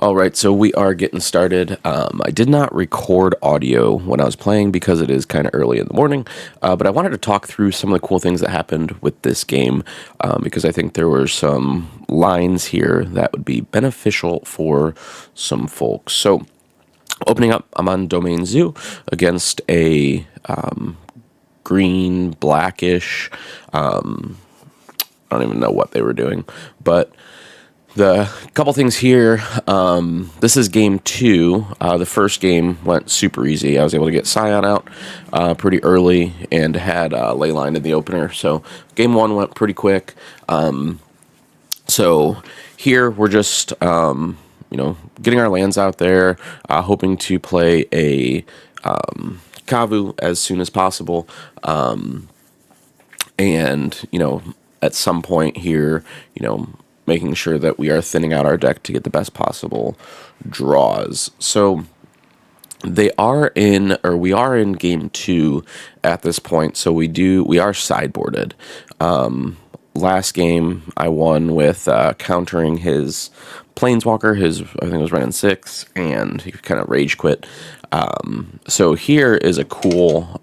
All right, so we are getting started. I did not record audio when I was playing because it is kind of early in the morning, but I wanted to talk through some of the cool things that happened with this game because I think there were some lines here that would be beneficial for some folks. So, opening up, I'm on Domain Zoo against a green, blackish, I don't even know what they were doing, but the couple things here, this is game 2. The first game went super easy. I was able to get Scion out pretty early and had leyline in the opener. So game 1 went pretty quick. So here we're just, getting our lands out there, hoping to play a Kavu as soon as possible. And, at some point here, making sure that we are thinning out our deck to get the best possible draws. So we are in game 2 at this point. So we are sideboarded. Last game I won with countering his Planeswalker. I think it was running 6, and he kind of rage quit. So here is a cool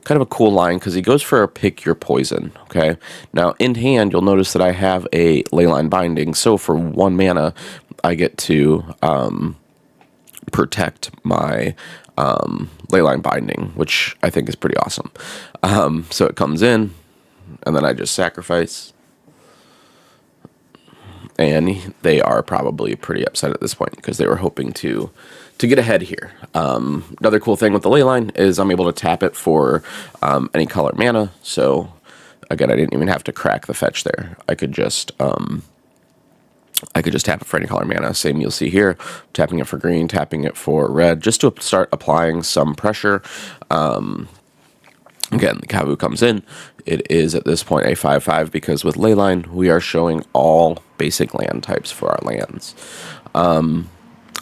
kind of a cool line because he goes for a pick your poison. Okay, now in hand you'll notice that I have a leyline binding, so for 1 mana I get to protect my leyline binding, which I think is pretty awesome. So it comes in, and then I just sacrifice, and they are probably pretty upset at this point because they were hoping to get ahead here. Another cool thing with the leyline is I'm able to tap it for any color mana. So again, I didn't even have to crack the fetch there. I could just tap it for any color mana. Same you'll see here, tapping it for green, tapping it for red, just to start applying some pressure. Again, the Kavu comes in. It is at this point a 5/5 because with leyline we are showing all basic land types for our lands.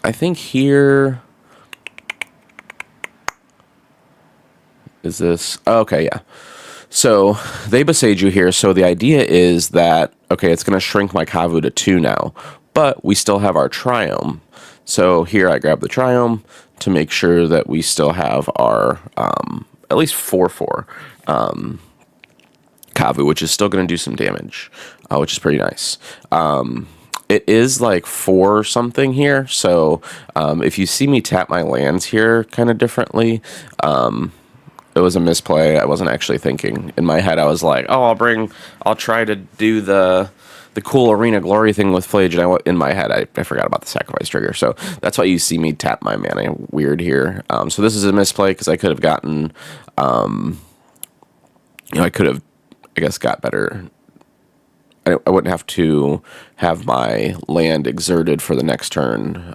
I think here is this. Okay, yeah. So they besage you here. So the idea is that, okay, it's going to shrink my Kavu to 2 now, but we still have our Triome. So here I grab the Triome to make sure that we still have our at least 4/4 Kavu, which is still going to do some damage, which is pretty nice. It is like 4 something here, so if you see me tap my lands here kind of differently, it was a misplay. I wasn't actually thinking. In my head, I was like, oh, I'll try to do the cool Arena Glory thing with Flage, and in my head, I forgot about the sacrifice trigger, so that's why you see me tap my mana weird here. So this is a misplay, because I could have gotten, I could have, I guess, got better. I wouldn't have to have my land exerted for the next turn,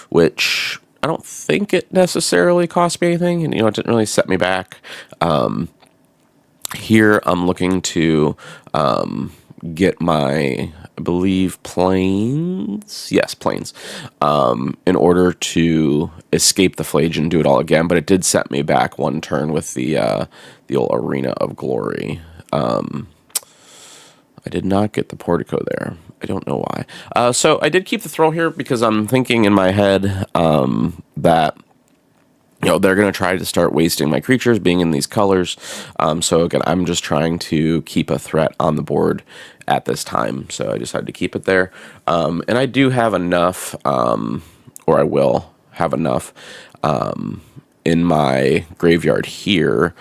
which I don't think it necessarily cost me anything, and it didn't really set me back. Here I'm looking to get my, I believe, planes. Yes, planes. In order to escape the Flage and do it all again, but it did set me back 1 turn with the old Arena of Glory. I did not get the Portico there. I don't know why. So I did keep the throw here because I'm thinking in my head that they're going to try to start wasting my creatures being in these colors. So again, I'm just trying to keep a threat on the board at this time. So I decided to keep it there. And I do have enough, or I will have enough in my graveyard here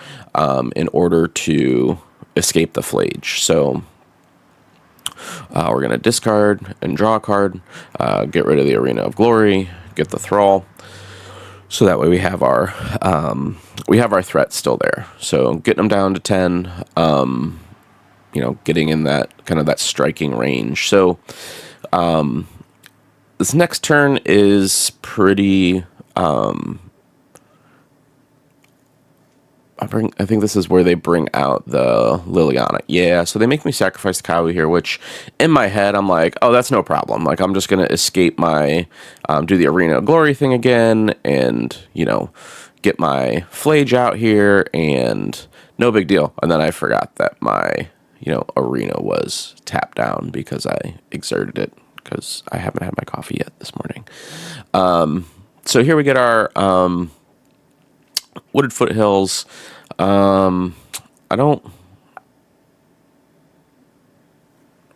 in order to escape the Flage. So we're going to discard and draw a card, get rid of the Arena of Glory, get the Thrall. So that way we have our threat still there. So getting them down to 10, getting in that kind of that striking range. So this next turn is pretty. I think this is where they bring out the Liliana. Yeah, so they make me sacrifice the Kavu here, which in my head I'm like, oh, that's no problem. Like, I'm just gonna escape my, do the Arena of Glory thing again, and get my Flage out here, and no big deal. And then I forgot that my Arena was tapped down because I exerted it because I haven't had my coffee yet this morning. So here we get our wooded foothills. I don't.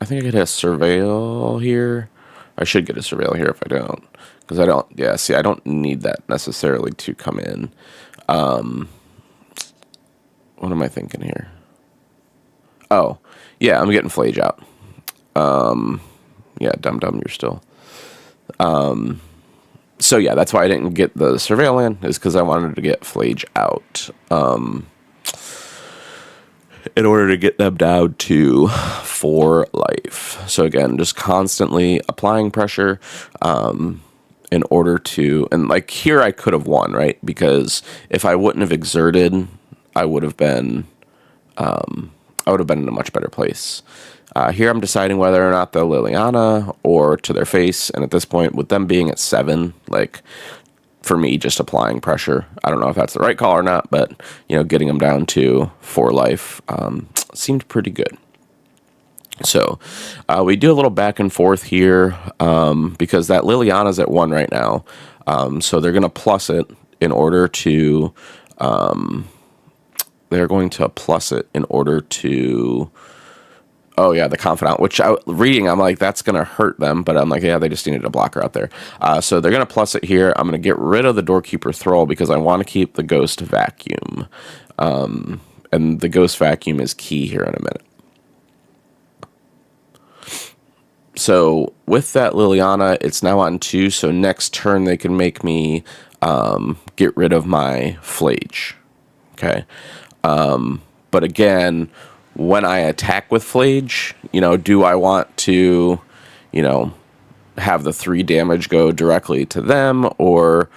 I think I get a surveil here. I should get a surveil here if I don't, because I don't. Yeah, see, I don't need that necessarily to come in. What am I thinking here? Oh, yeah, I'm getting flage out. Yeah, dum you're still. So yeah, that's why I didn't get the surveil in, is because I wanted to get flage out. In order to get them down to 4 life. So again, just constantly applying pressure in order to, and like here I could have won, right? Because if I wouldn't have exerted, I would have been in a much better place. Here I'm deciding whether or not the Liliana or to their face, and at this point, with them being at 7, like, for me, just applying pressure. I don't know if that's the right call or not, but, getting them down to 4 life seemed pretty good. So we do a little back and forth here because that Liliana's at 1 right now. So they're going to plus it in order to... they're going to plus it in order to... Oh, yeah, the Confidant, which reading, I'm like, that's going to hurt them. But I'm like, yeah, they just needed a blocker out there. So they're going to plus it here. I'm going to get rid of the Doorkeeper Thrall because I want to keep the Ghost Vacuum. And the Ghost Vacuum is key here in a minute. So with that Liliana, it's now on 2. So next turn, they can make me get rid of my Flage. Okay. But again... when I attack with Flage, do I want to, have the 3 damage go directly to them, or,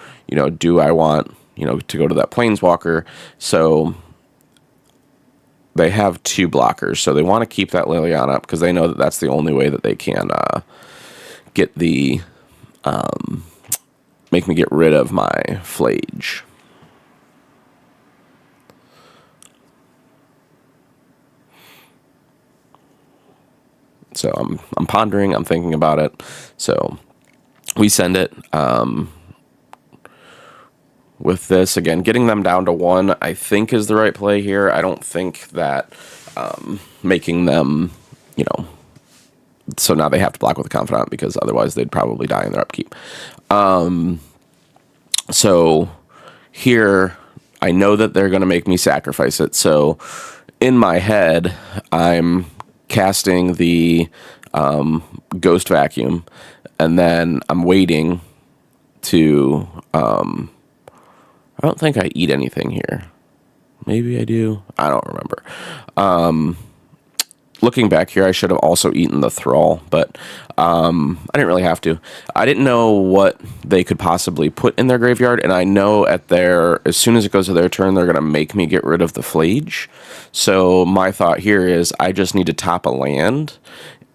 do I want, to go to that Planeswalker? So they have 2 blockers, so they want to keep that Liliana up because they know that that's the only way that they can get the, make me get rid of my Flage. So I'm pondering, I'm thinking about it. So we send it. With this, again, getting them down to 1, I think is the right play here. I don't think that making them, so now they have to block with the Confidant because otherwise they'd probably die in their upkeep. So here, I know that they're going to make me sacrifice it. So in my head, I'm casting the Ghost Vacuum, and then I'm waiting to... I don't think I eat anything here. Maybe I do. I don't remember. Looking back here, I should have also eaten the Thrall, but I didn't really have to. I didn't know what they could possibly put in their graveyard, and I know as soon as it goes to their turn, they're going to make me get rid of the Flage. So my thought here is I just need to top a land,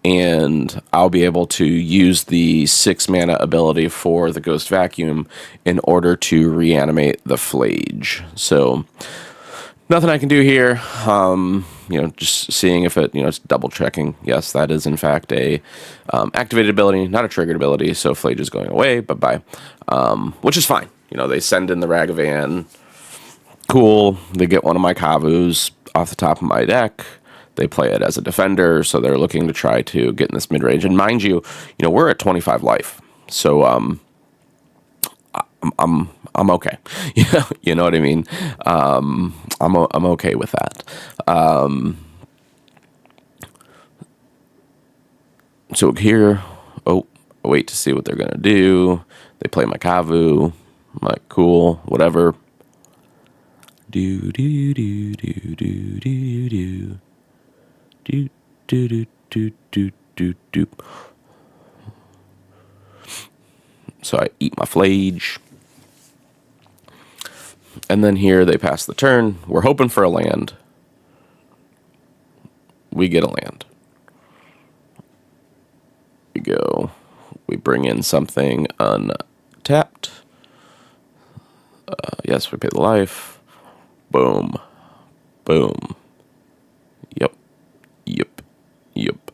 and I'll be able to use the 6 mana ability for the Ghost Vacuum in order to reanimate the Flage. So nothing I can do here. Just seeing if it, it's double checking. Yes, that is in fact a activated ability, not a triggered ability. So Flage is going away. Bye-bye. Which is fine. They send in the Ragavan. Cool. They get one of my Kavus off the top of my deck. They play it as a defender, so they're looking to try to get in this mid-range. And mind you, we're at 25 life. So I'm okay. You know what I mean? I'm okay with that. So here, wait to see what they're gonna do. They play my Kavu. I'm like, cool, whatever. Do do do do do do do do do do do do do. So I eat my Flage. And then here they pass the turn. We're hoping for a land. We get a land. We go. We bring in something untapped. Yes, we pay the life. Boom. Boom. Yep. Yep. Yep.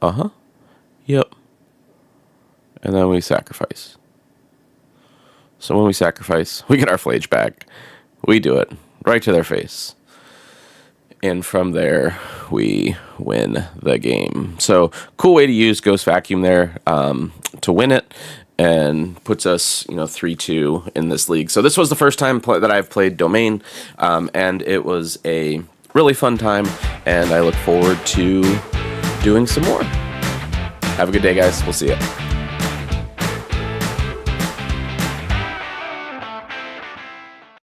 Uh-huh. Yep. and then we sacrifice. So when we sacrifice, we get our flage back. We do it right to their face. And from there, we win the game. So cool way to use Ghost Vacuum there to win it, and puts us, 3-2 in this league. So this was the first time that I've played Domain, and it was a really fun time, and I look forward to doing some more. Have a good day, guys. We'll see you.